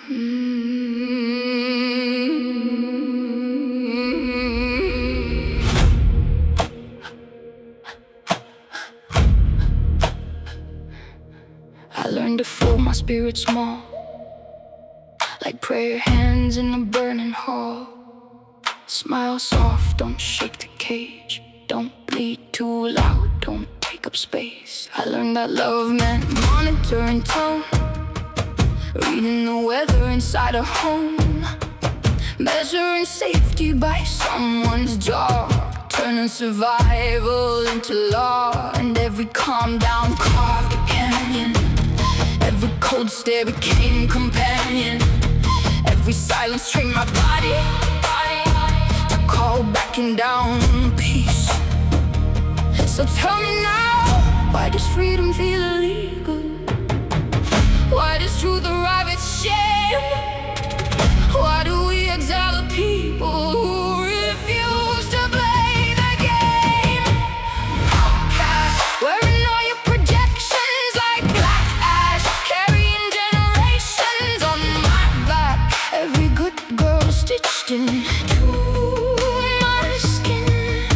I learned to fold my spirit small, like prayer hands in a burning hall. Smile soft, don't shake the cage. Don't bleed too loud, don't take up space. I learned that love meant monitoring tone, reading the weather inside a home, measuring safety by someone's jaw, turning survival into law. And every calm down carved a canyon, every cold stare became companion, every silence trained my body to call backing down peace. So tell me now, why does freedom feel illegal? Why does truth arrive at shame? Why do we exile the people who refuse to play the game? Outcast, wearing all your projections like black ash, carrying generations on my back. Every good girl stitched into my skin.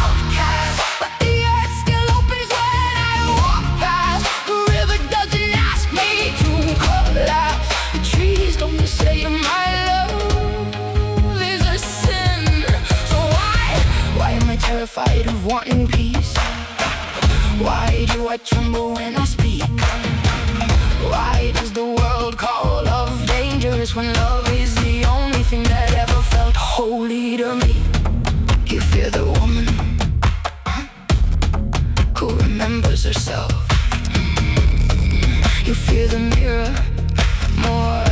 Outcast, but the earth still opens when I walk past. The river doesn't ask me to collapse. The trees don't say my love is a sin. So why am I terrified of wanting peace? Why do I tremble when I speak? Why does the world call love dangerous when love is the only thing that ever felt holy to me? You fear the woman who remembers herself. You fear the mirror more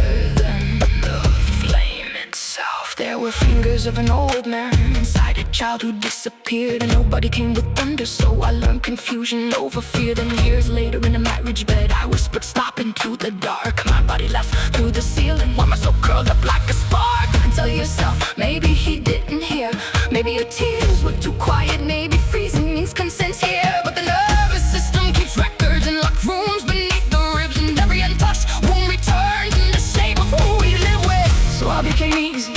than the flame itself. There were fingers of an old man inside a child who disappeared, and nobody came with thunder, so I learned confusion over fear. Then years later in a marriage bed, I whispered stop into the dark. My body left through the ceiling. Why am I so curled up like a spark? You can tell yourself, maybe he didn't hear. Maybe your tears were too quiet. Maybe freezing means consent's here. But the nervous system keeps records in locked rooms beneath the ribs, and every untouched wound returns in the shape of who we live with. So I became easy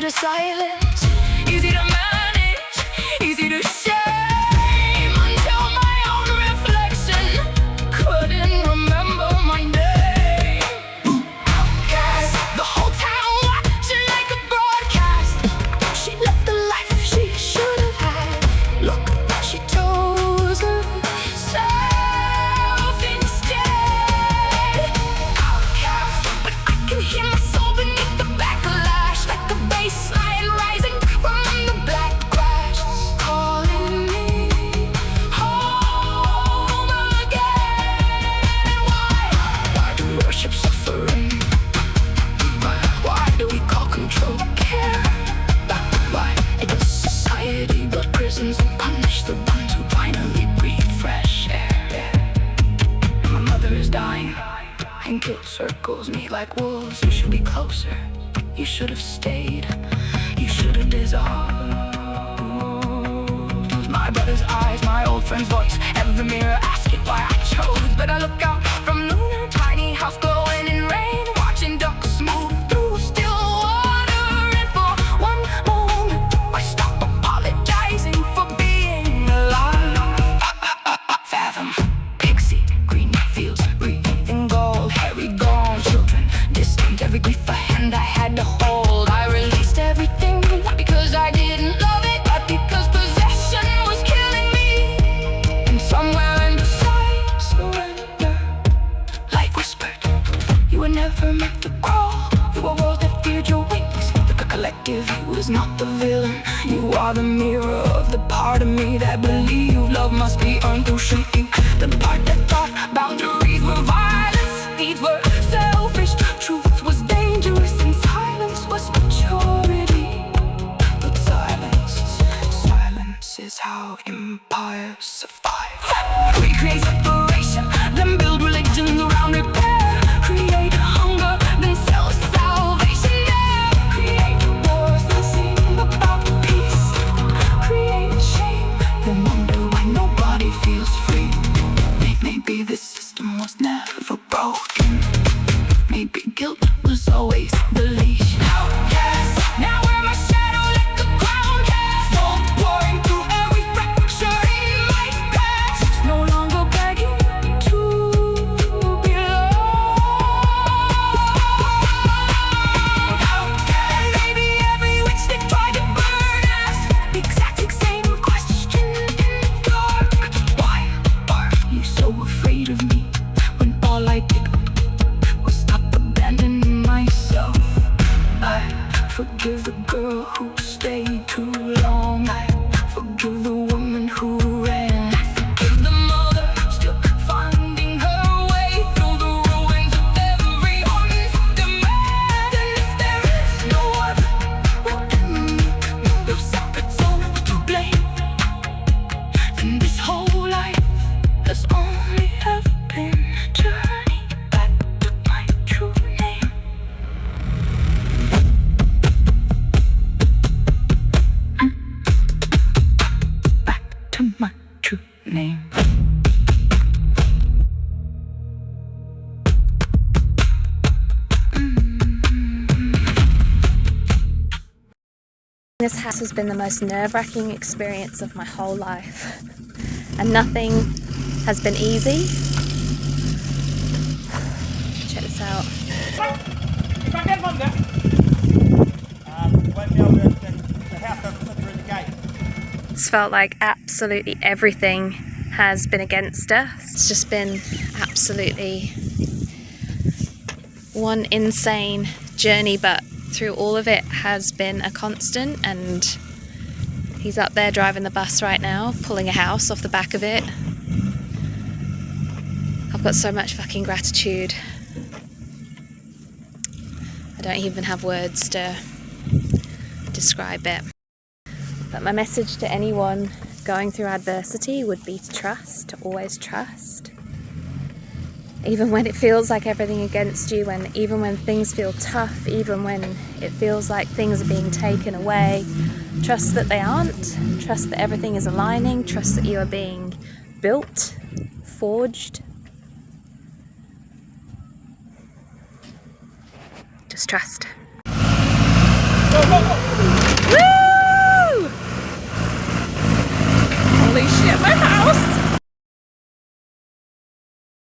to silence, easy to manage, easy to shame, until my own reflection couldn't remember my name. Outcast, the whole town watching like a broadcast. She lived the life she should have had. Look, she chose herself instead. Outcast, but I can hear my soul beneath the backlash, like the baseline rising from the black crash, calling me home again. And why do we worship suffering? Why do we call control care? Why does society build prisons and punish the ones who finally breathe fresh air? My mother is dying, and guilt circles me like wolves. You should be closer, you should have stayed, you should have dissolved. My brother's eyes, my old friend's voice, every mirror asking why I chose. But I look out from lunar, tiny house glowing in rain, watching ducks move through still water. And for one moment I stop apologizing for being alive. Fathom, pixie, green fields, breathing gold, hairy gone children, distant, every grief a hand I had to hold. I released everything, not because I didn't love it, but because possession was killing me. And somewhere inside surrender, life whispered, you were never meant to crawl through a world that feared your wings. The collective, you is not the villain. You are the mirror of the part of me that believed love must be earned through shrinking. The part that thought boundaries were violence, needs were selfish, truth was dangerous, and silence was maturity. But silence is how empires survive. We create separation, then build religions around repair. Create hunger, then sell salvation, yeah. Create wars, then sing about peace. Create shame, then wonder why nobody feels free. Maybe this system was never broken. Maybe guilt was always the leash. Outcast, now wear my shadow like a crown cast. Storm pouring through every fracture in my past. No longer begging to belong. Outcast, maybe every witch that tried to burn us. The exact same question in the dark. Why are you so afraid of me when all I did was stop abandoning myself? I forgive the girl who stayed too long. I forgive the woman who ran. I forgive the mother still finding her way through the ruins of every honest demand. And if there is no other, well then no separate soul to blame, then this whole life has only ever been a journey back to my true name. Back to my true name. This house has been the most nerve-wracking experience of my whole life, and nothing has been easy. Check this out. If I get one there, won't be able to, the house doesn't put through the gate. It's felt like absolutely everything has been against us. It's just been absolutely one insane journey, but through all of it has been a constant, and he's up there driving the bus right now, pulling a house off the back of it. I've got so much fucking gratitude. I don't even have words to describe it. But my message to anyone going through adversity would be to trust, to always trust. Even when it feels like everything against you, and even when things feel tough, even when it feels like things are being taken away, trust that they aren't. Trust that everything is aligning. Trust that you are being built, forged. Just trust. Go, go, go! Woo! Holy shit, my heart!